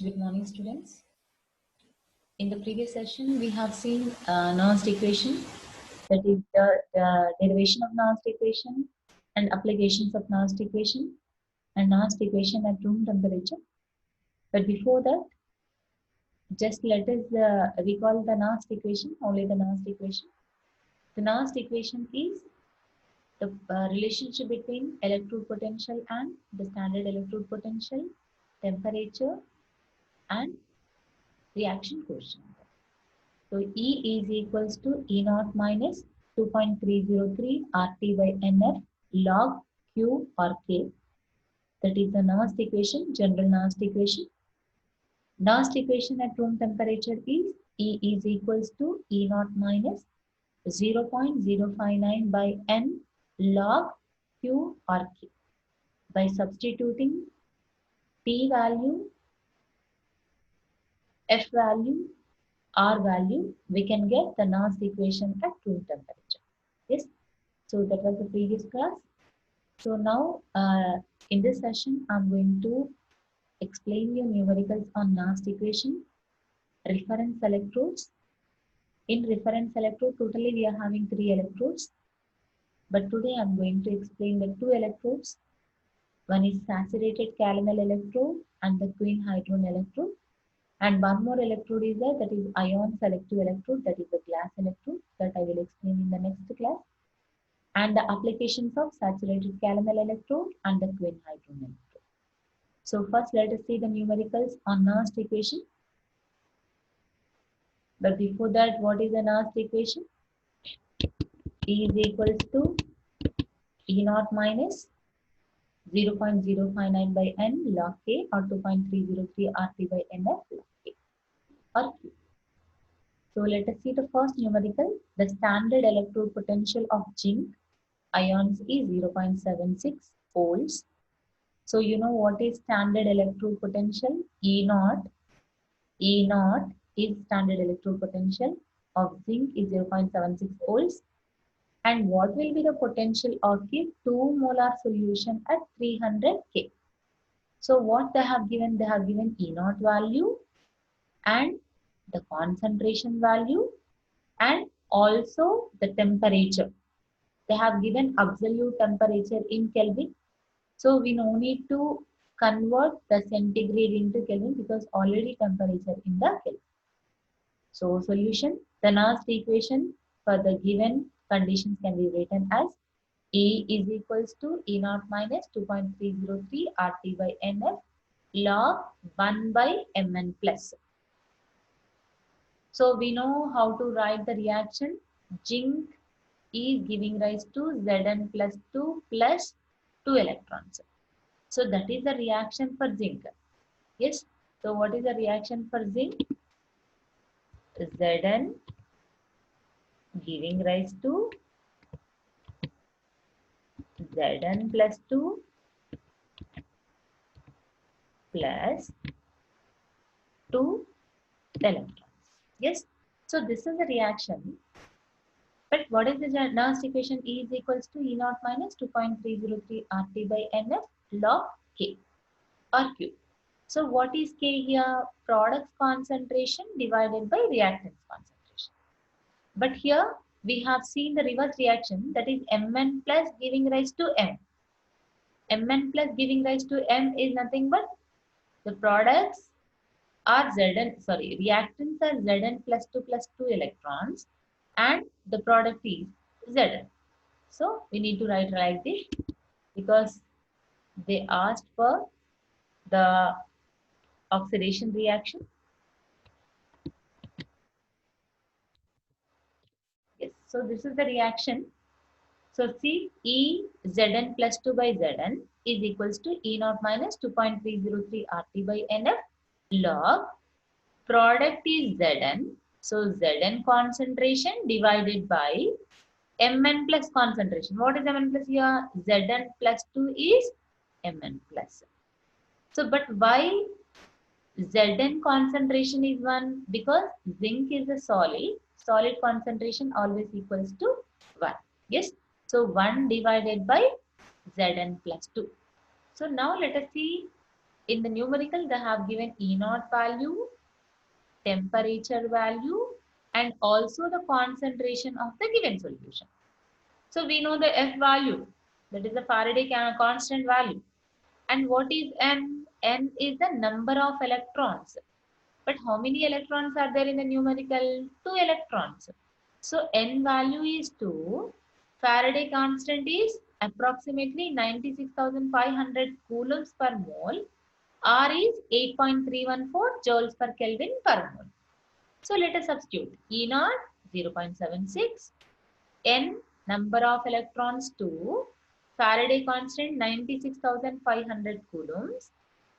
Good morning, students. In the previous session, we have seen Nernst equation, that is the derivation of Nernst equation and applications of Nernst equation and Nernst equation at room temperature. But before that, just let us recall the Nernst equation, only the Nernst equation. The Nernst equation is the relationship between electrode potential and the standard electrode potential, temperature, and reaction quotient. So E is equals to E naught minus 2.303 RT by NF log Q or K. That is the Nernst equation, general Nernst equation. Nernst equation at room temperature is E is equals to E naught minus 0.059 by N log Q or K. By substituting T value, F value, R value, we can get the Nernst equation at room temperature. Yes. So that was the previous class. So now in this session, I'm going to explain you numericals on Nernst equation, reference electrodes. In reference electrode, totally we are having 3 electrodes. But today I'm going to explain the 2 electrodes. One is saturated calomel electrode and the Quine hydrone electrode. And one more electrode is there, that is ion selective electrode, that is the glass electrode, that I will explain in the next class. And the applications of saturated calomel electrode and the Quine hydrone electrode. So first let us see the numericals on Nernst equation. But before that, what is the Nernst equation? E is equals to E naught minus 0.059 by N log K or 2.303 RT by NF log K or Q. So let us see the first numerical. The standard electrode potential of zinc ions is 0.76 volts. So you know what is standard electrode potential? E naught. E naught is standard electrode potential of zinc is 0.76 volts. And what will be the potential of the 2 molar solution at 300 K? So what they have given? They have given E naught value and the concentration value and also the temperature. They have given absolute temperature in Kelvin. So we no need to convert the centigrade into Kelvin because already temperature in the Kelvin. So solution, the Nernst equation for the given conditions can be written as E is equals to E naught minus 2.303 RT by NF log 1 by Mn plus. So we know how to write the reaction. Zinc is giving rise to Zn plus 2 plus 2 electrons. So that is the reaction for zinc. Yes. So what is the reaction for zinc? Zn giving rise to Zn plus 2 plus 2 electrons. Yes. So this is the reaction. But what is the Nernst equation? E is equals to E naught minus 2.303 RT by NF log K or Q. So what is K here? Products concentration divided by reactants concentration. But here we have seen the reverse reaction, that is Mn plus giving rise to M. Mn plus giving rise to M is nothing but the products are reactants are Zn plus 2 electrons and the product is Zn. So we need to write like this because they asked for the oxidation reaction. Yes, so this is the reaction. So see, E Zn plus 2 by Zn is equals to E naught minus 2.303 RT by NF log product is Zn. So Zn concentration divided by Mn plus concentration. What is Mn plus here? Zn plus 2 is Mn plus. So but why Zn concentration is 1? Because zinc is a solid. Solid concentration always equals to 1. Yes. So 1 divided by Zn plus 2. So now let us see In the numerical, they have given E naught value, temperature value, and also the concentration of the given solution. So we know the F value, that is the Faraday constant value. And what is N? N is the number of electrons. But how many electrons are there in the numerical? 2 electrons. So N value is 2. Faraday constant is approximately 96,500 coulombs per mole. R is 8.314 joules per Kelvin per mole. So let us substitute E naught 0.76, N number of electrons 2, Faraday constant 96,500 coulombs,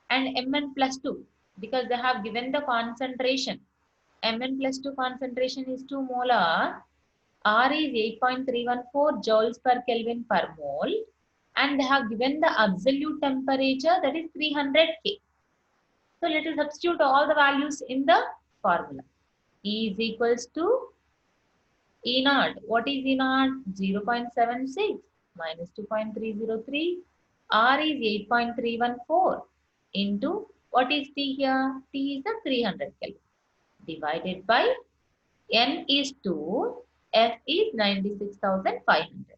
and Mn plus 2 because they have given the concentration. Mn plus 2 concentration is 2 molar. R is 8.314 joules per Kelvin per mole, and they have given the absolute temperature, that is 300 K. So let us substitute all the values in the formula. E is equals to E naught. What is E naught? 0.76 minus 2.303. R is 8.314 into, what is T here? T is the 300 Kelvin divided by N is 2, F is 96,500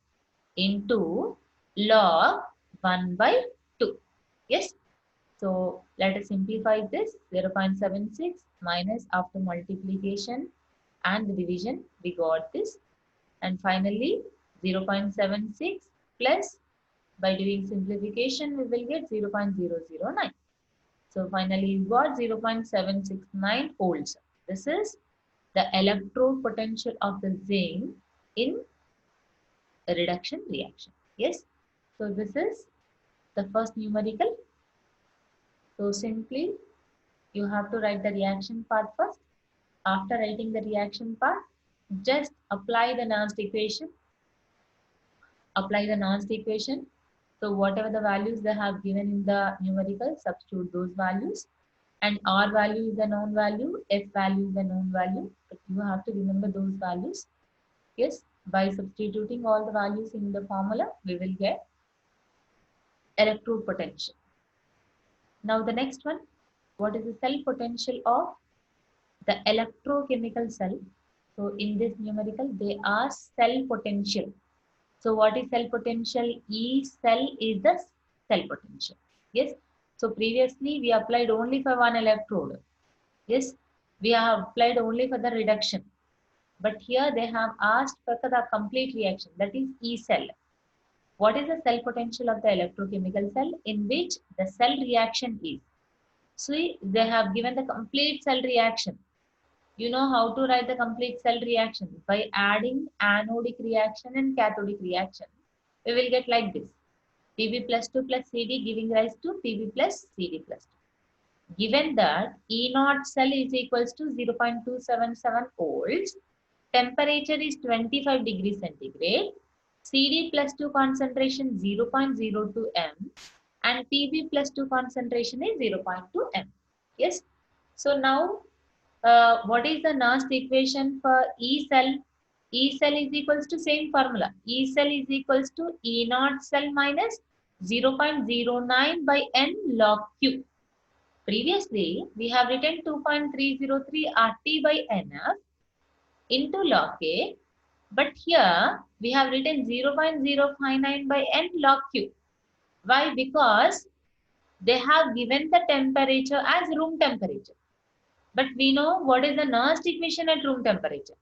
into log 1 by 2. Yes. So let us simplify this. 0.76 minus after multiplication and the division, we got this. And finally 0.76 plus, by doing simplification, we will get 0.009. So finally we got 0.769 volts. This is the electrode potential of the zinc in a reduction reaction. Yes. So this is the first numerical. So simply you have to write the reaction part first. After writing the reaction part, just apply the Nernst equation. Apply the Nernst equation. So whatever the values they have given in the numerical, substitute those values. And R value is a known value, F value is a known value. But you have to remember those values. Yes, by substituting all the values in the formula, we will get electrode potential. Now the next one, what is the cell potential of the electrochemical cell? So in this numerical, they are cell potential. So what is cell potential? E cell is the cell potential. Yes. So previously we applied only for one electrode. Yes. We have applied only for the reduction. But here they have asked for the complete reaction, that is E cell. What is the cell potential of the electrochemical cell in which the cell reaction is? See, they have given the complete cell reaction. You know how to write the complete cell reaction by adding anodic reaction and cathodic reaction. We will get like this. Pb plus 2 plus Cd giving rise to Pb plus Cd plus 2. Given that E naught cell is equals to 0.277 volts, temperature is 25 degrees centigrade, Cd plus 2 concentration 0.02 m, and Pb plus 2 concentration is 0.2 m. Yes. So now what is the Nernst equation for E cell? E cell is equals to same formula. E cell is equals to E naught cell minus 0.09 by N log Q. Previously, we have written 2.303 RT by NF into log K. But here, we have written 0.059 by N log Q. Why? Because they have given the temperature as room temperature. But we know what is the Nernst equation at room temperature.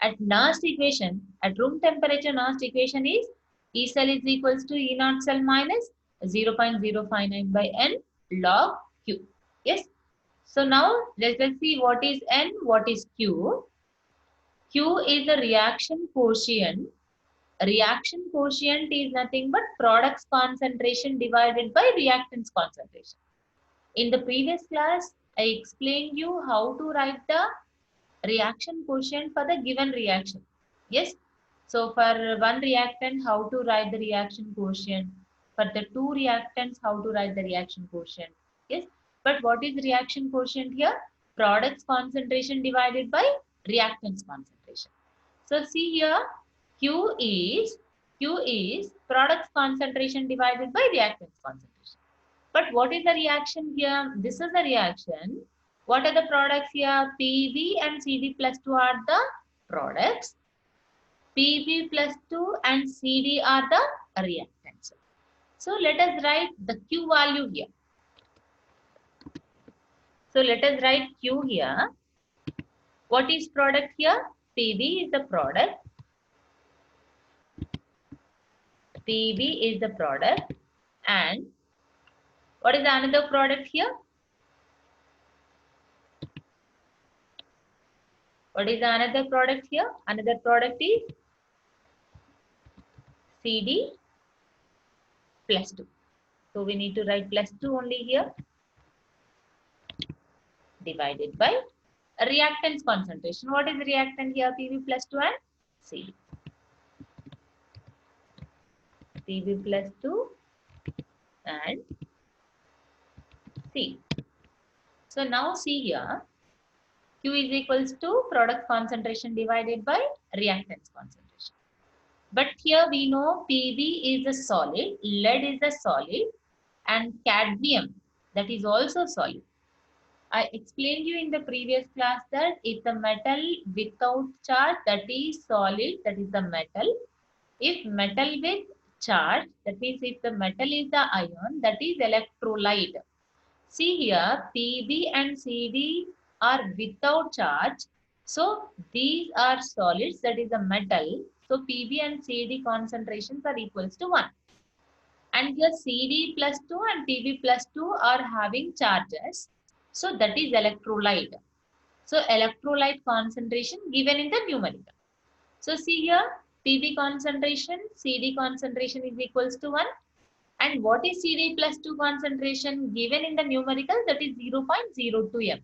At Nernst equation, at room temperature, Nernst equation is E cell is equals to E naught cell minus 0.059 by N log Q. Yes. So now let's see what is N, what is Q. Q is the reaction quotient. Reaction quotient is nothing but products concentration divided by reactants concentration. In the previous class, I explained you how to write the reaction quotient for the given reaction. Yes. So for one reactant, how to write the reaction quotient. For the two reactants, how to write the reaction quotient. Yes. But what is reaction quotient here? Products concentration divided by reactants concentration. So see here, Q is products concentration divided by reactants concentration. But what is the reaction here? This is the reaction. What are the products here? PB and CD plus 2 are the products. PB plus 2 and CD are the reactants. So let us write the Q value here. So let us write Q here. What is product here? PB is the product. PB is the product. And what is another product here? What is another product here? Another product is CD plus 2. So we need to write plus 2 only here, divided by reactants concentration. What is reactant here? PB plus 2 and CD. PB plus 2 and C. So now see here, Q is equals to product concentration divided by reactants concentration. But here we know PB is a solid, lead is a solid, and cadmium, that is also solid. I explained you in the previous class that it's a metal without charge, that is solid, that is the metal. If metal with charge, that means if the metal is the ion, that is electrolyte. See here, PB and CD are without charge. So these are solids, that is a metal. So PB and CD concentrations are equals to 1. And here CD plus 2 and PB plus 2 are having charges. So that is electrolyte. So electrolyte concentration given in the numerical. So see here, PB concentration, CD concentration is equals to 1. And what is CD plus 2 concentration given in the numerical? That is 0.02 m.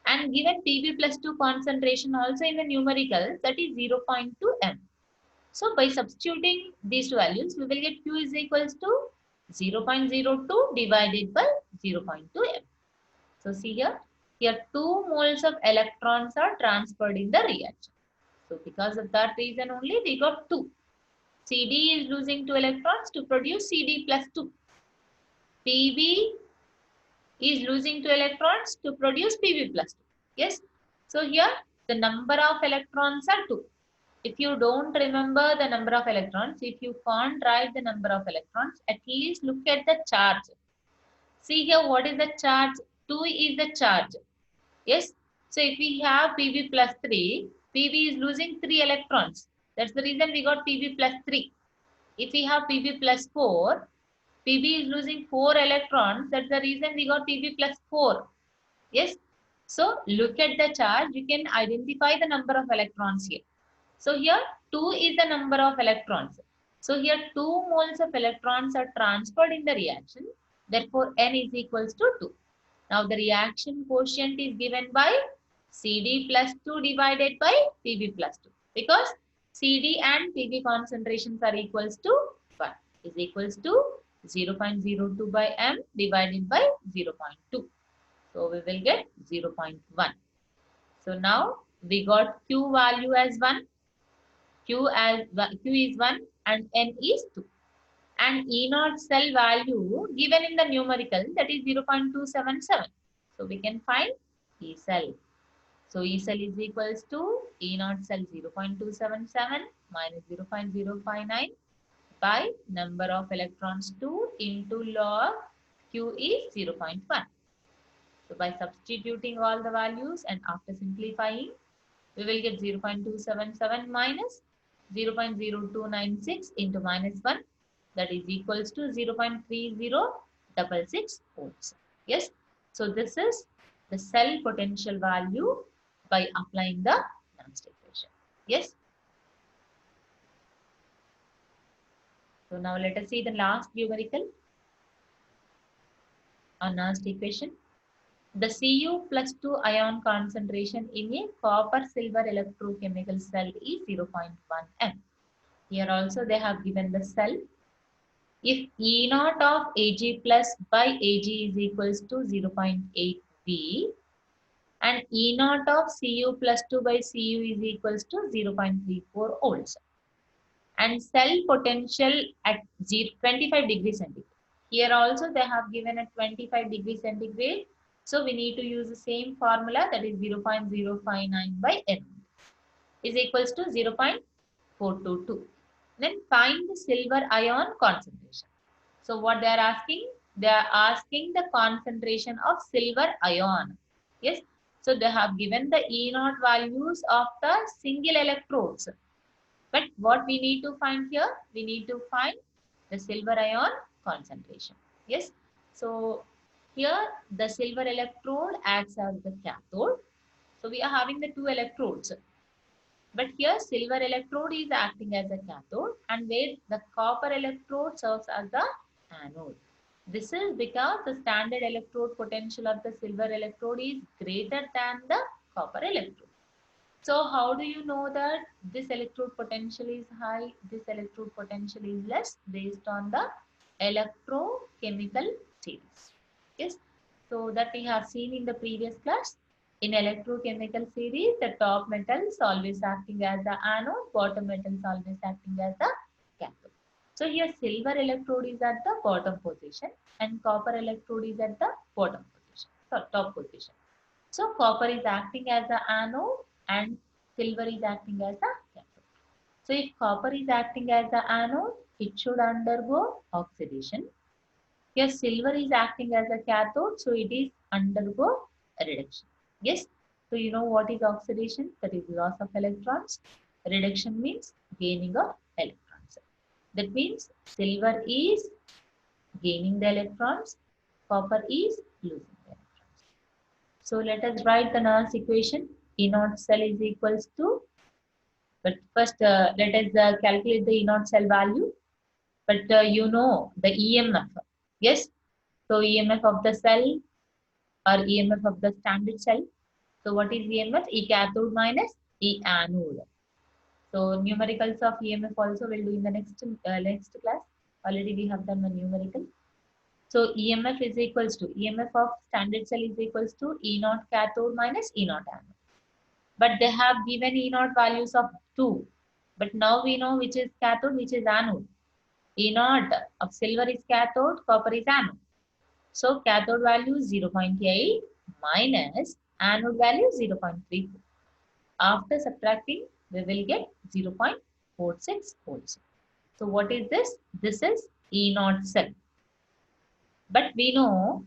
And given PB plus 2 concentration also in the numerical, that is 0.2 m. So by substituting these two values, we will get Q is equals to 0.02 divided by 0.2 m. So see here, 2 moles of electrons are transferred in the reaction. So because of that reason only, we got 2. CD is losing 2 electrons to produce CD plus 2. PB is losing 2 electrons to produce PB plus 2. Yes. So here the number of electrons are 2. If you don't remember the number of electrons, if you can't write the number of electrons, at least look at the charge. See here, what is the charge? 2 is the charge. Yes. So if we have PB plus 3, PB is losing 3 electrons. That's the reason we got PB plus 3. If we have PB plus 4, PB is losing 4 electrons. That's the reason we got PB plus 4. Yes. So look at the charge. You can identify the number of electrons here. So here 2 is the number of electrons. So here 2 moles of electrons are transferred in the reaction. Therefore, N is equals to 2. Now the reaction quotient is given by CD plus 2 divided by PB plus 2. Because CD and PB concentrations are equals to 1 is equals to 0.02 by M divided by 0.2. So we will get 0.1. So now we got Q value as 1. Q is 1 and N is 2. And E0 cell value given in the numerical, that is 0.277. So we can find E cell. So E cell is equals to E0 cell 0.277 minus 0.059 by number of electrons 2 into log Q is 0.1. So by substituting all the values and after simplifying, we will get 0.277 minus 0.0296 into minus 1, that is equals to 0.3066 volts. Yes. So this is the cell potential value by applying the Nernst equation. Yes. So now let us see the last numerical on Nernst equation. The Cu plus 2 ion concentration in a copper-silver electrochemical cell is 0.1 m. Here also they have given the cell. If E0 of Ag plus by Ag is equals to 0.8 V and E0 of Cu plus 2 by Cu is equals to 0.34 volts and cell potential at 25 degrees centigrade. Here also they have given a 25 degree centigrade. So we need to use the same formula, that is 0.059 by n is equals to 0.422. Then find the silver ion concentration. So what they are asking? They are asking the concentration of silver ion. Yes. So they have given the E naught values of the single electrodes. But what we need to find here? We need to find the silver ion concentration. Yes. So here the silver electrode acts as the cathode. So we are having the two electrodes. But here silver electrode is acting as a cathode, and where the copper electrode serves as the anode. This is because the standard electrode potential of the silver electrode is greater than the copper electrode. So how do you know that this electrode potential is high, this electrode potential is less? Based on the electrochemical series. Yes. So that we have seen in the previous class. In electrochemical series, the top metal is always acting as the anode, bottom metal is always acting as the cathode. So here silver electrode is at the bottom position and copper electrode is at the bottom position, so top position. So copper is acting as the anode and silver is acting as the cathode. So if copper is acting as the anode, it should undergo oxidation. Here silver is acting as a cathode, so it is undergo reduction. Yes. So you know what is oxidation? That is loss of electrons. Reduction means gaining of electrons. That means silver is gaining the electrons, copper is losing the electrons. So let us write the Nernst equation. E naught cell is equals to, but first let us calculate the E naught cell value. But you know the EMF. Yes. So EMF of the cell or EMF of the standard cell. So what is EMF? E cathode minus E anode. So numericals of EMF also we'll do in the next class. Already we have done the numerical. So EMF is equals to EMF of standard cell is equals to E naught cathode minus E naught anode. But they have given E naught values of 2. But now we know which is cathode, which is anode. E naught of silver is cathode, copper is anode. So cathode value is 0.8 minus anode value 0.34. After subtracting, we will get 0.46 volts. So what is this? This is E naught cell. But we know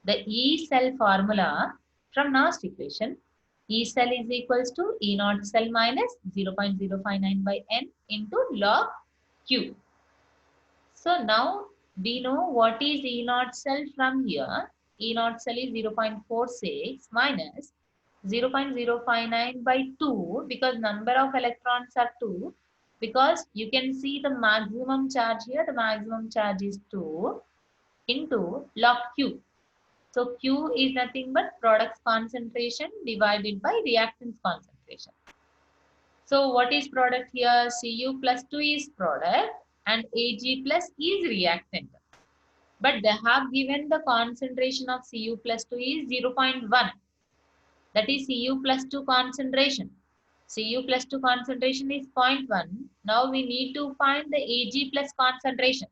the E cell formula from Nernst equation. E cell is equals to E naught cell minus 0.059 by N into log Q. So now we know what is E naught cell from here. E naught cell is 0.46 minus 0.059 by 2 because number of electrons are 2. Because you can see the maximum charge here, the maximum charge is 2 into log Q. So Q is nothing but product's concentration divided by reactant's concentration. So what is product here? Cu plus 2 is product and Ag plus is reactant. But they have given the concentration of Cu plus 2 is 0.1. That is Cu plus 2 concentration. Cu plus 2 concentration is 0.1. Now we need to find the Ag plus concentration.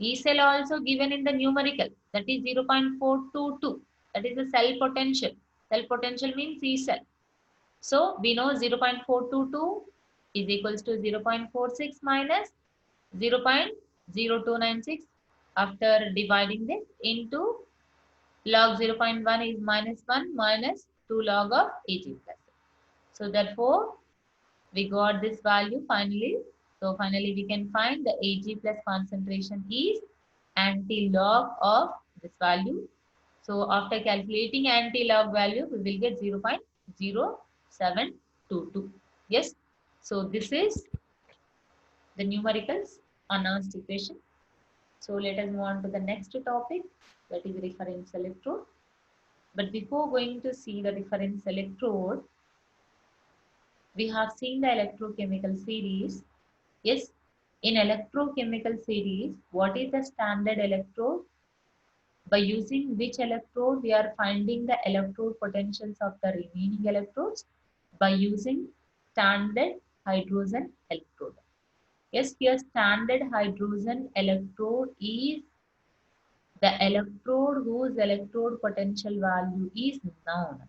E cell also given in the numerical, that is 0.422. That is the cell potential. Cell potential means E cell. So we know 0.422 is equals to 0.46 minus 0.0296. After dividing this into log 0.1 is minus 1 minus 2 log of Ag plus. So therefore, we got this value finally. So finally we can find the Ag plus concentration is anti-log of this value. So after calculating anti-log value, we will get 0.0722. Yes. So this is the numericals on Nernst equation. So let us move on to the next topic, that is reference electrode. But before going to see the reference electrode, we have seen the electrochemical series. Yes, in electrochemical series, what is the standard electrode? By using which electrode we are finding the electrode potentials of the remaining electrodes? By using standard hydrogen electrode. Yes, here standard hydrogen electrode is The electrode whose electrode potential value is known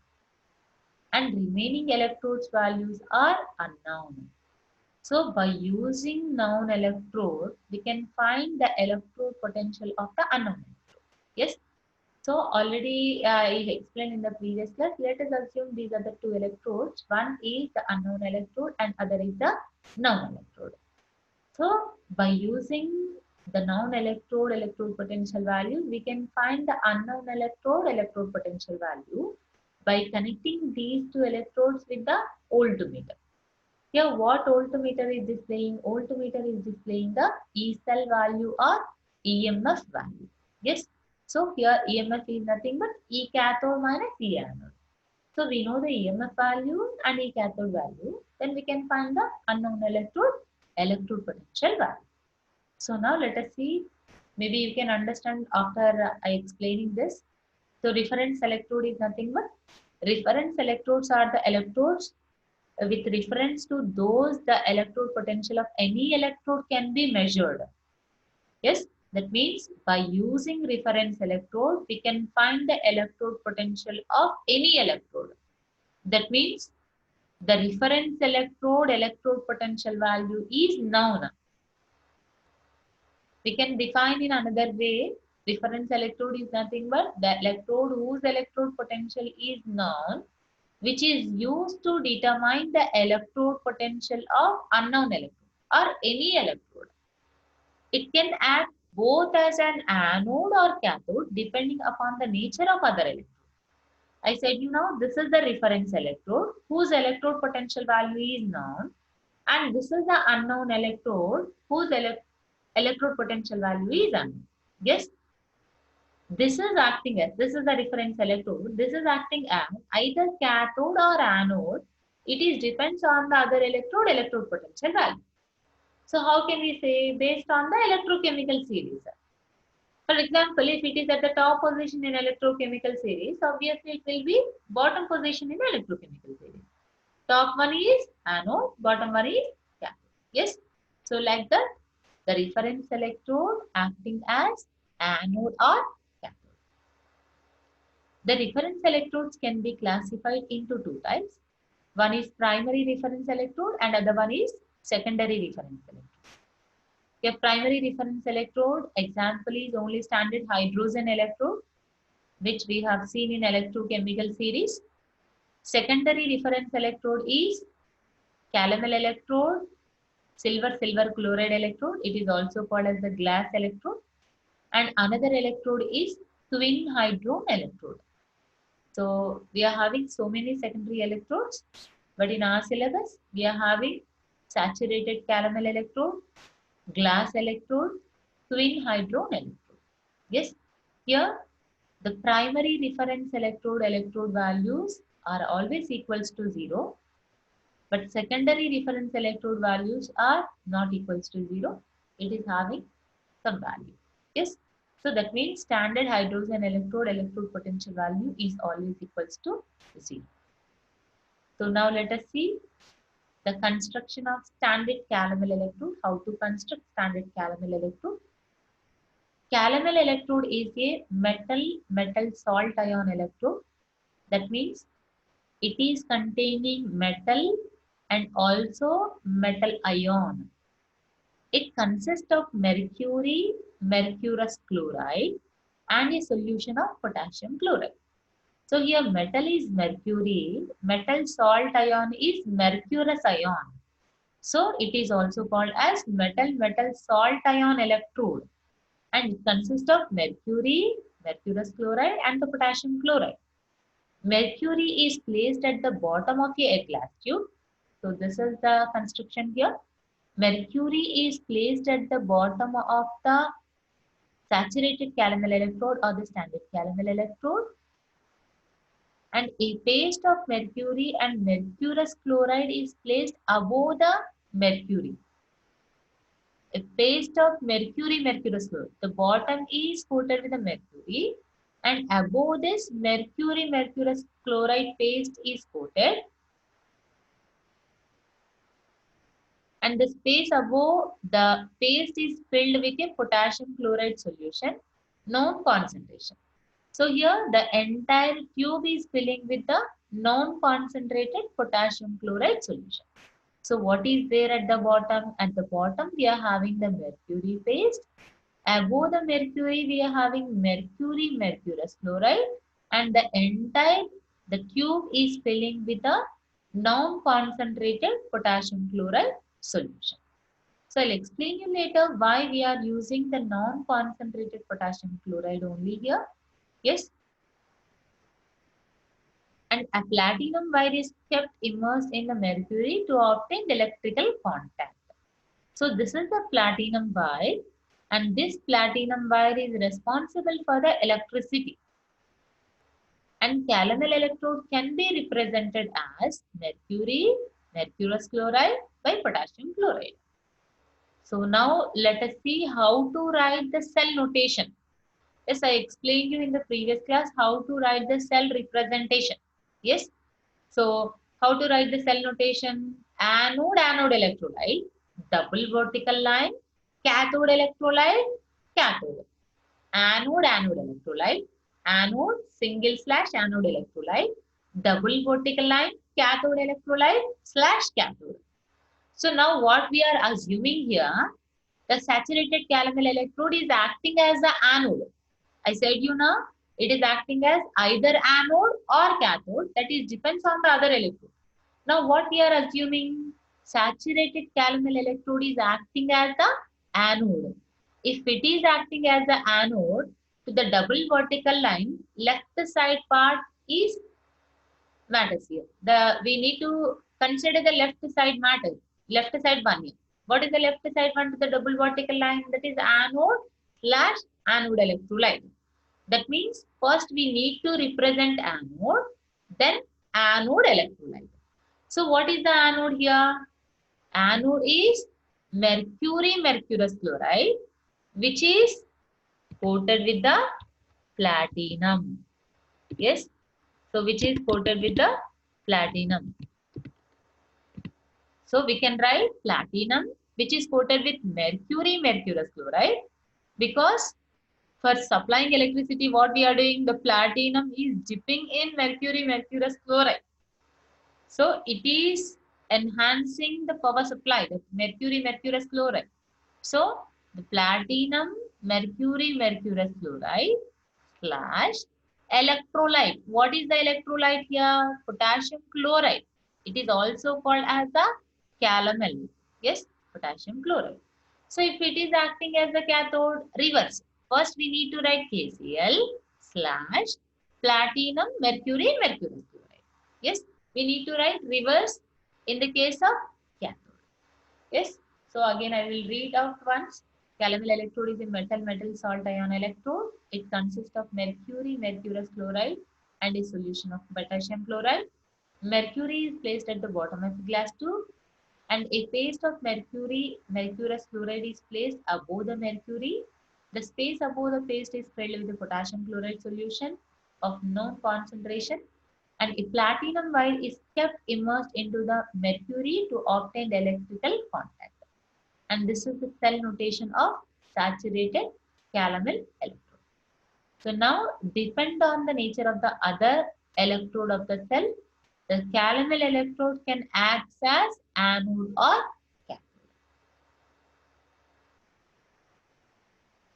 and remaining electrodes values are unknown. So by using known electrode, we can find the electrode potential of the unknown electrode. Yes. So already I explained in the previous class. Let us assume these are the two electrodes. One is the unknown electrode and other is the known electrode. So by using the known electrode electrode potential value, we can find the unknown electrode electrode potential value by connecting these two electrodes with the voltmeter. Here, what voltmeter is displaying? Voltmeter is displaying the E cell value or EMF value. Yes. So here EMF is nothing but E cathode minus E anode. So we know the EMF value and E cathode value. Then we can find the unknown electrode electrode potential value. So now let us see. Maybe you can understand after I explaining this. So reference electrode is nothing but reference electrodes are the electrodes with reference to those the electrode potential of any electrode can be measured. Yes, that means by using reference electrode, we can find the electrode potential of any electrode. That means the reference electrode electrode potential value is known. We can define in another way. Reference electrode is nothing but the electrode whose electrode potential is known, which is used to determine the electrode potential of unknown electrode or any electrode. It can act both as an anode or cathode depending upon the nature of other electrode. I said, this is the reference electrode whose electrode potential value is known, and this is the unknown electrode whose electrode potential value is unknown. Yes, this is the reference electrode. This is acting as either cathode or anode. It is depends on the other electrode potential value. So how can we say? Based on the electrochemical series. For example, if it is at the top position in electrochemical series, obviously it will be bottom position in electrochemical series. Top one is anode, bottom one is cathode. Yes. So like that, the reference electrode acting as anode or cathode. The reference electrodes can be classified into two types. One is primary reference electrode and other one is secondary reference electrode. A primary reference electrode example is only standard hydrogen electrode, which we have seen in electrochemical series. Secondary reference electrode is calomel electrode, silver chloride electrode. It is also called as the glass electrode. And another electrode is twin hydron electrode. So we are having so many secondary electrodes, but in our syllabus, we are having saturated caramel electrode, glass electrode, twin hydron electrode. Yes, here the primary reference electrode values are always equals to 0, but secondary reference electrode values are not equals to 0. It is having some value. Yes. So that means standard hydrogen electrode potential value is always equals to 0. So now let us see the construction of standard calomel electrode. How to construct standard calomel electrode? Calomel electrode is a metal salt ion electrode. That means it is containing metal and also metal ion. It consists of mercury, mercurous chloride, and a solution of potassium chloride. So here metal is mercury, metal salt ion is mercurous ion. So it is also called as metal salt ion electrode, and it consists of mercury, mercurous chloride, and the potassium chloride. Mercury is placed at the bottom of a glass tube. So this is the construction here. Mercury is placed at the bottom of the saturated calomel electrode or the standard calomel electrode, and a paste of mercury and mercurous chloride is placed above the mercury. A paste of mercury, mercurous chloride. The bottom is coated with the mercury, and above this mercury, mercurous chloride paste is coated. And the space above the paste is filled with a potassium chloride solution. known concentration. So here the entire tube is filling with the non-concentrated potassium chloride solution. So what is there at the bottom? At the bottom we are having the mercury paste. Above the mercury we are having mercury mercurous chloride, and the tube is filling with a non-concentrated potassium chloride solution. So I'll explain you later why we are using the non-concentrated potassium chloride only here. Yes. And a platinum wire is kept immersed in the mercury to obtain the electrical contact. So this is the platinum wire, and this platinum wire is responsible for the electricity. And calomel electrode can be represented as mercury, mercurous chloride by potassium chloride. So now let us see how to write the cell notation. Yes, I explained you in the previous class how to write the cell representation. Yes. So how to write the cell notation? Anode electrolyte, double vertical line, cathode electrolyte, cathode. Anode electrolyte, anode single slash anode electrolyte, double vertical line, cathode electrolyte slash cathode. So now what we are assuming here, the saturated calomel electrode is acting as the anode. I said you know, it is acting as either anode or cathode, that is depends on the other electrode. Now what we are assuming, saturated calomel electrode is acting as the anode. If it is acting as the anode, to the double vertical line, left side part is matters here. We need to consider the left side matter, left side one here. What is the left side one to the double vertical line? That is anode slash anode electrolyte. That means first we need to represent anode, then anode electrolyte. So what is the anode here? Anode is mercury mercurous chloride, which is coated with the platinum. Yes. So which is coated with the platinum. So we can write platinum, which is coated with mercury mercurous chloride, because for supplying electricity, what we are doing, the platinum is dipping in mercury mercurous chloride. So it is enhancing the power supply, the mercury mercurous chloride. So the platinum mercury mercurous chloride slash electrolyte. What is the electrolyte here? Potassium chloride. It is also called as the calomel. Yes, potassium chloride. So if it is acting as the cathode, reverse. First we need to write KCl slash platinum mercury mercurous chloride. Yes, we need to write reverse in the case of cathode. Yes, so again I will read out once. Calomel electrode is a metal salt ion electrode. It consists of mercury mercurous chloride and a solution of potassium chloride. Mercury is placed at the bottom of the glass tube, and a paste of mercury mercurous chloride is placed above the mercury. The space above the paste is filled with the potassium chloride solution of known concentration, and a platinum wire is kept immersed into the mercury to obtain the electrical contact. And this is the cell notation of saturated calomel electrode. So now, depend on the nature of the other electrode of the cell, the calomel electrode can act as anode or cathode.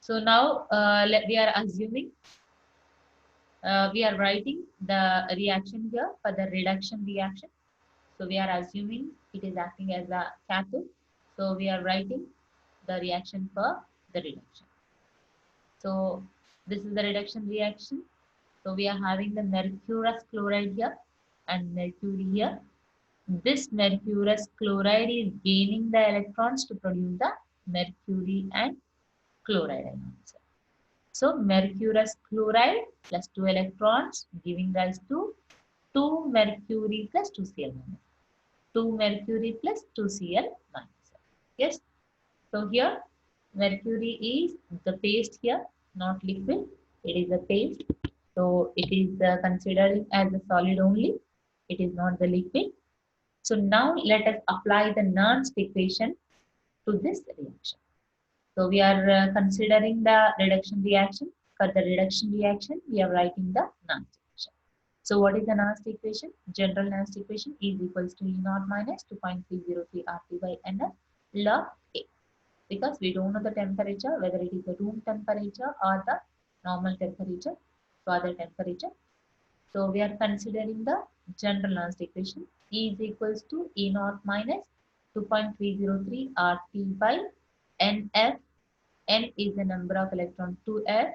So now we are assuming, we are writing the reaction here for the reduction reaction. So we are assuming it is acting as a cathode. So we are writing the reaction for the reduction. So this is the reduction reaction. So we are having the mercurous chloride here and mercury here. This mercurous chloride is gaining the electrons to produce the mercury and chloride ions. So mercurous chloride plus 2 electrons giving rise to 2 mercury plus 2 Cl minus. 2 mercury plus 2 Cl minus. Yes. So here mercury is the paste here, not liquid. It is a paste. So it is considered as a solid only. It is not the liquid. So now let us apply the Nernst equation to this reaction. So we are considering the reduction reaction for the reduction reaction, we are writing the Nernst equation. So what is the Nernst equation? General Nernst equation is equals to E naught minus 2.303 RT by NF log A. Because we don't know the temperature, whether it is the room temperature or the normal temperature, so other temperature. So we are considering the general Nernst equation. E is equals to E naught minus 2.303 RT by NF. N is the number of electrons to F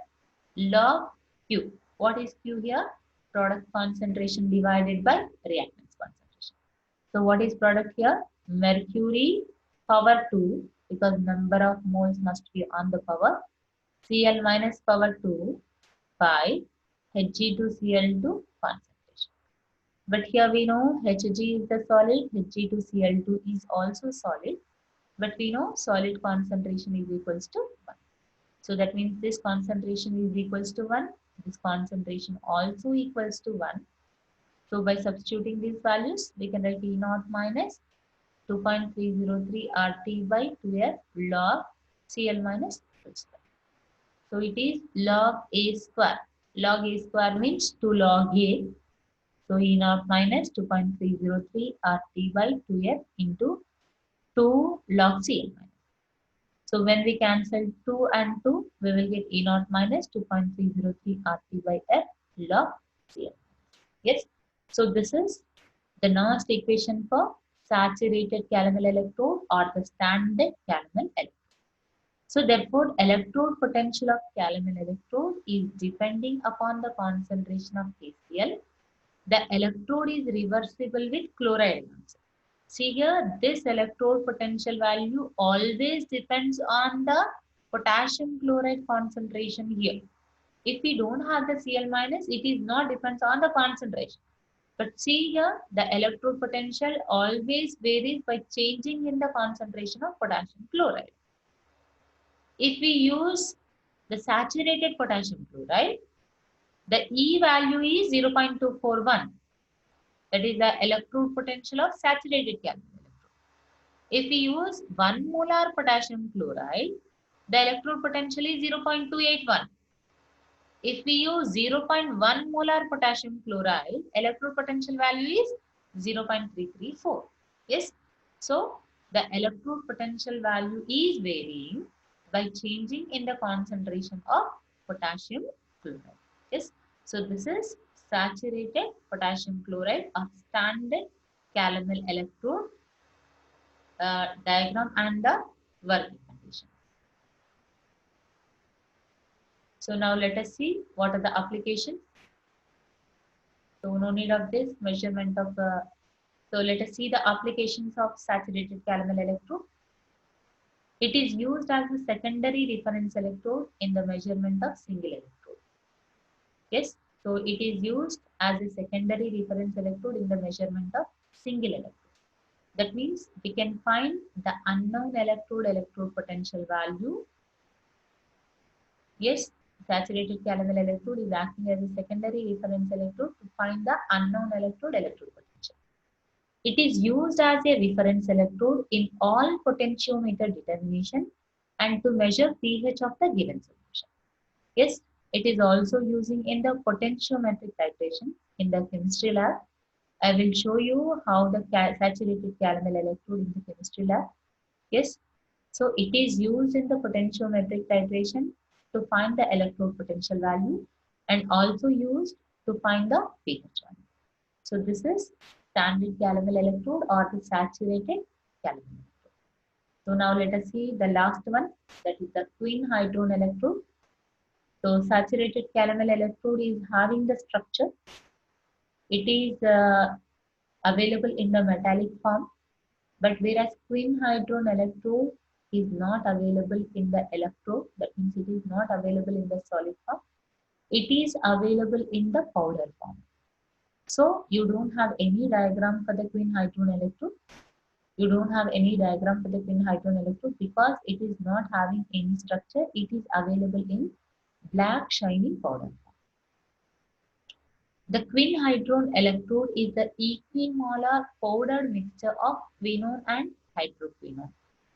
log Q. What is Q here? Product concentration divided by reactants concentration. So what is product here? Mercury power 2, because number of moles must be on the power. Cl minus power 2 by Hg2Cl2 concentration. But here we know Hg is the solid, Hg2Cl2 is also solid. But we know solid concentration is equals to 1. So that means this concentration is equals to 1. This concentration also equals to 1. So by substituting these values, we can write E naught minus 2.303 RT by 2F log Cl minus 2 square. So it is log A square. Log A square means 2 log A. So E naught minus 2.303 RT by 2F into 2 log Cl minus. So when we cancel 2 and 2, we will get E naught minus 2.303 RT by F log Cl. Yes. So this is the Nernst equation for saturated calomel electrode or the standard calomel electrode. So therefore, electrode potential of calomel electrode is depending upon the concentration of KCl. The electrode is reversible with chloride ions. See here, this electrode potential value always depends on the potassium chloride concentration here. If we don't have the Cl minus, it is not depends on the concentration. But see here, the electrode potential always varies by changing in the concentration of potassium chloride. If we use the saturated potassium chloride, the E value is 0.241. That is the electrode potential of saturated calomel electrode. If we use 1 molar potassium chloride, the electrode potential is 0.281. If we use 0.1 molar potassium chloride, electrode potential value is 0.334. Yes. So the electrode potential value is varying by changing in the concentration of potassium chloride. Yes. So this is saturated potassium chloride or standard calomel electrode diagram and the working condition. So now let us see what are the applications. So no need of this measurement of so let us see the applications of saturated calomel electrode. It is used as a secondary reference electrode in the measurement of single electrode. Yes, so it is used as a secondary reference electrode in the measurement of single electrode. That means we can find the unknown electrode potential value. Yes, saturated calomel electrode is acting as a secondary reference electrode to find the unknown electrode potential. It is used as a reference electrode in all potentiometer determination and to measure pH of the given solution. Yes, it is also using in the potentiometric titration in the chemistry lab. I will show you how the saturated calomel electrode in the chemistry lab. Yes, so it is used in the potentiometric titration to find the electrode potential value and also used to find the pH value. So this is standard calomel electrode or the saturated calomel electrode. So now let us see the last one, that is the twin hydron electrode. So saturated calomel electrode is having the structure. It is available in the metallic form, but whereas twin hydron electrode is not available in the electrode, that means it is not available in the solid form. It is available in the powder form. So you don't have any diagram for the twin hydron electrode. You don't have any diagram for the twin hydron electrode because it is not having any structure. It is available in black shiny powder form. The twin hydron electrode is the equimolar powdered mixture of quinone and hydroquinone.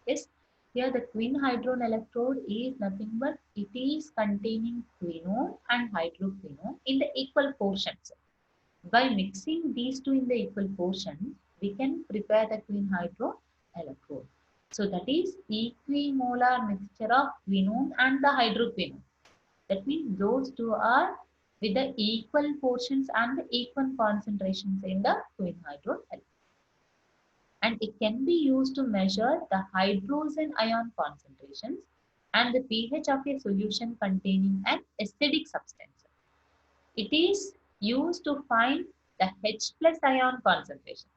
Yes. Here the quinhydron electrode is nothing but it is containing quinone and hydroquinone in the equal portions. By mixing these two in the equal portions, we can prepare the quinhydron electrode. So that is equimolar mixture of quinone and the hydroquinone. That means those two are with the equal portions and the equal concentrations in the quinhydron electrode. And it can be used to measure the hydrogen ion concentrations and the pH of a solution containing an acidic substance. It is used to find the H plus ion concentration.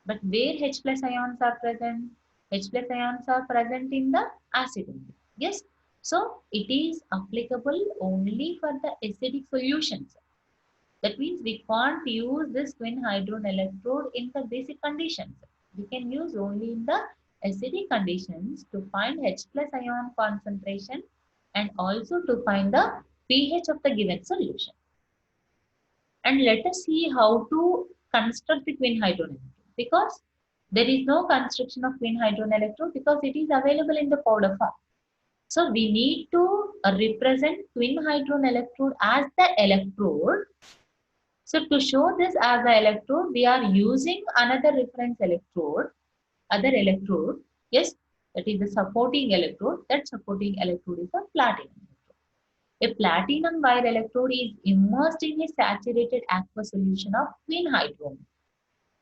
But where H plus ions are present? H plus ions are present in the acid only. Yes. So it is applicable only for the acidic solutions. That means we can't use this quinhydron electrode in the basic conditions. We can use only in the acidic conditions to find H plus ion concentration and also to find the pH of the given solution. And let us see how to construct the quinhydron electrode, because there is no construction of quinhydron electrode because it is available in the powder form. So we need to represent quinhydron electrode as the electrode. So to show this as the electrode, we are using another reference electrode, other electrode. Yes, that is the supporting electrode. That supporting electrode is a platinum electrode. A platinum wire electrode is immersed in a saturated aqueous solution of quinhydron.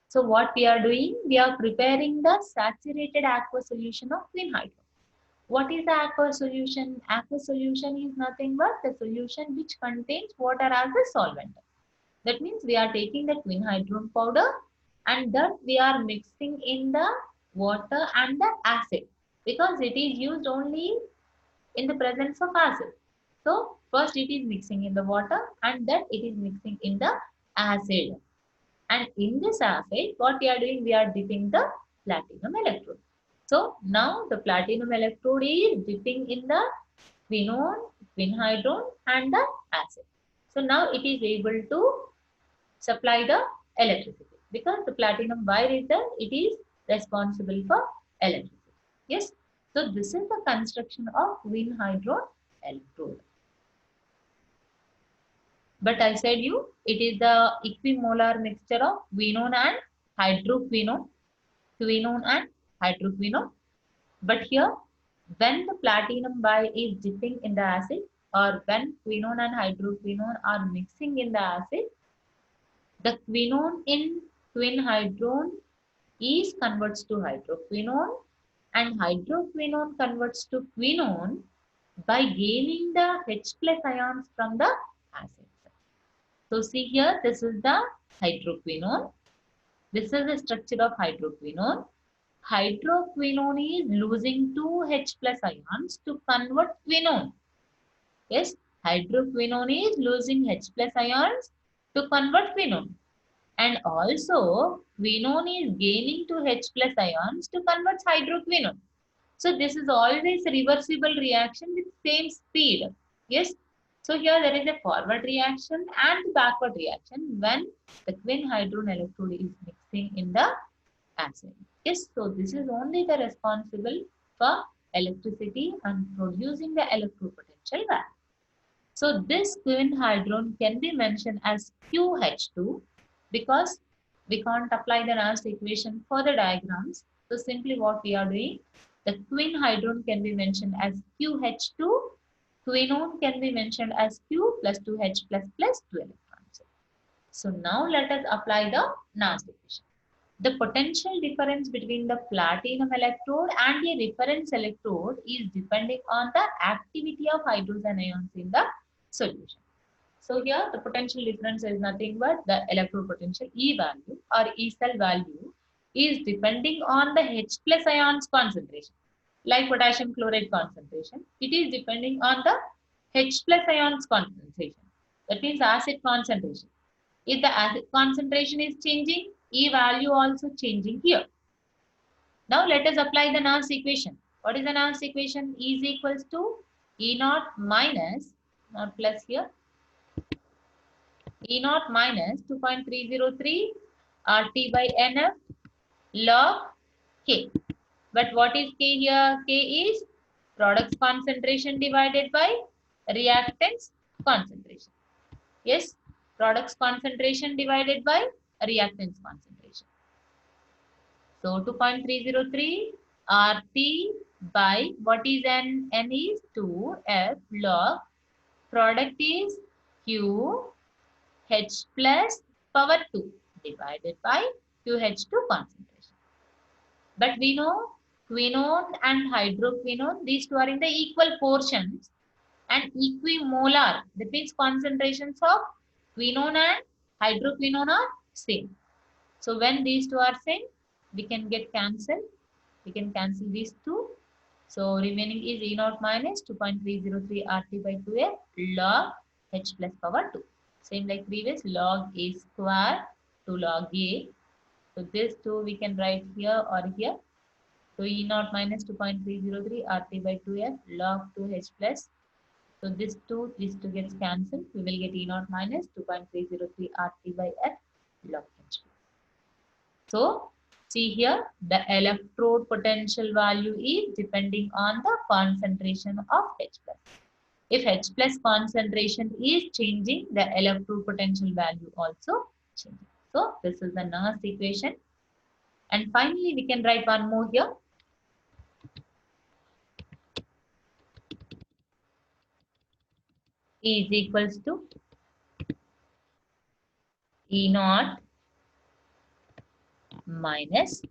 So what we are doing? We are preparing the saturated aqueous solution of quinhydron. What is the aqueous solution? Aqueous solution is nothing but the solution which contains water as a solvent. That means we are taking the quinhydron powder and that we are mixing in the water and the acid, because it is used only in the presence of acid. So first it is mixing in the water and then it is mixing in the acid. And in this acid, what we are doing? We are dipping the platinum electrode. So now the platinum electrode is dipping in the quinone, quinhydron and the acid. So now it is able to supply the electricity, because the platinum wire is the, it is responsible for electricity. Yes. So this is the construction of quinhydron electrode. But I said you, it is the equimolar mixture of quinone and hydroquinone, quinone and hydroquinone. But here, when the platinum wire is dipping in the acid, or when quinone and hydroquinone are mixing in the acid, the quinone in quinhydron is converts to hydroquinone and hydroquinone converts to quinone by gaining the H plus ions from the acids. So see here, this is the hydroquinone. This is the structure of hydroquinone. Hydroquinone is losing two H plus ions to convert quinone. Yes, hydroquinone is losing H plus ions to convert quinone. And also, quinone is gaining two H plus ions to convert hydroquinone. So this is always a reversible reaction with same speed. Yes. So here there is a forward reaction and backward reaction when the quinhydron electrode is mixing in the acid. Yes. So this is only the responsible for electricity and producing the electropotential value. So this quinhydron can be mentioned as QH2 because we can't apply the Nernst equation for the diagrams. So simply what we are doing, the quinhydron can be mentioned as QH2, quinone can be mentioned as Q plus 2H plus 2 electrons. So now let us apply the Nernst equation. The potential difference between the platinum electrode and a reference electrode is depending on the activity of hydrogen ions in the solution. So here the potential difference is nothing but the electrode potential E value or E cell value is depending on the H plus ions concentration. Like potassium chloride concentration, it is depending on the H plus ions concentration. That means acid concentration. If the acid concentration is changing, E value also changing here. Now let us apply the Nernst equation. What is the Nernst equation? E is equals to E naught minus, not plus here, E naught minus 2.303 RT by NF log K. But what is K here? K is products concentration divided by reactants concentration. Yes, products concentration divided by reactants concentration. So 2.303 RT by what is N? N is 2F log product is Q H plus power 2 divided by QH2 concentration. But we know quinone and hydroquinone, these two are in the equal portions and equimolar. That means concentrations of quinone and hydroquinone are same. So when these two are same, we can get cancelled. We can cancel these two. So remaining is E naught minus 2.303 RT by 2A log H plus power 2. Same like previous, log A square to log A. So this 2 we can write here or here. So E naught minus 2.303 RT by 2F log 2H plus. So this 2 gets cancelled. We will get E naught minus 2.303 RT by F log H plus. So see here, the electrode potential value is depending on the concentration of H plus. If H plus concentration is changing, the electrode potential value also changes. So this is the Nernst equation. And finally, we can write one more here. E is equals to E naught minus.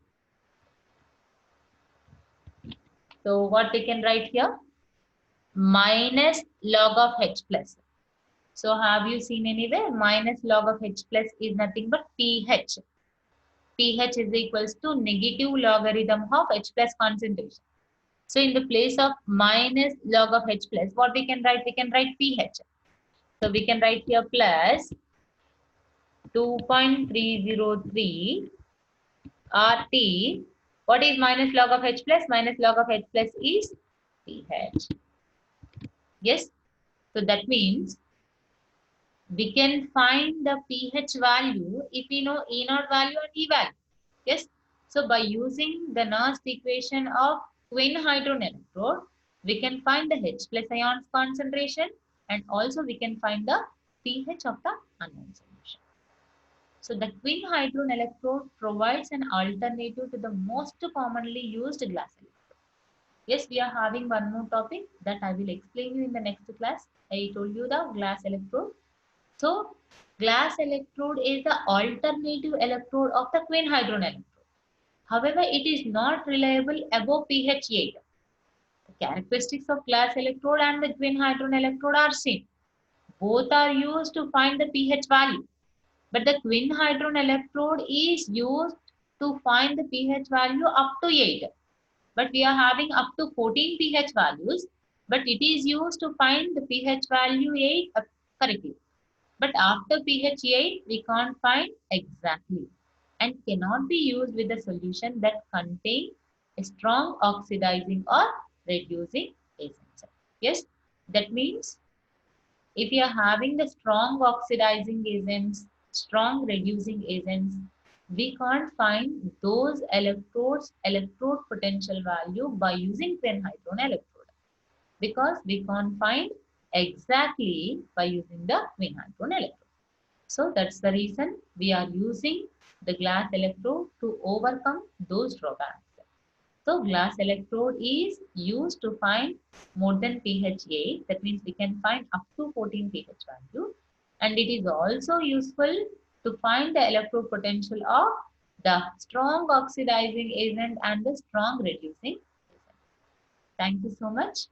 So what we can write here? Minus log of H plus. So have you seen anywhere? Minus log of H plus is nothing but pH. pH is equals to negative logarithm of H plus concentration. So in the place of minus log of H plus, what we can write? We can write pH. So we can write here plus 2.303 RT. What is minus log of H plus? Minus log of H plus is pH. Yes. So that means we can find the pH value if we know E naught value and E value. Yes. So by using the Nernst equation of twin hydrogen electrode, we can find the H plus ions concentration and also we can find the pH of the unknown solution. So the twin hydrogen electrode provides an alternative to the most commonly used glass electrode. Yes, we are having one more topic that I will explain you in the next class. I told you the glass electrode. So glass electrode is the alternative electrode of the twin hydrogen electrode. However, it is not reliable above pH 8. The characteristics of glass electrode and the twin hydrogen electrode are same. Both are used to find the pH value. But the twin hydrogen electrode is used to find the pH value up to 8. But we are having up to 14 pH values. But it is used to find the pH value 8 correctly. But after pH 8, we can't find exactly and cannot be used with a solution that contains a strong oxidizing or reducing agent. Yes, that means if you are having the strong oxidizing agents, strong reducing agents, we can't find those electrodes, electrode potential value by using twin hydrogen electrode because we can't find exactly by using the twin hydrogen electrode. So that's the reason we are using the glass electrode to overcome those drawbacks. So glass electrode is used to find more than pH 8. That means we can find up to 14 pH value. And it is also useful to find the electrode potential of the strong oxidizing agent and the strong reducing agent. Thank you so much.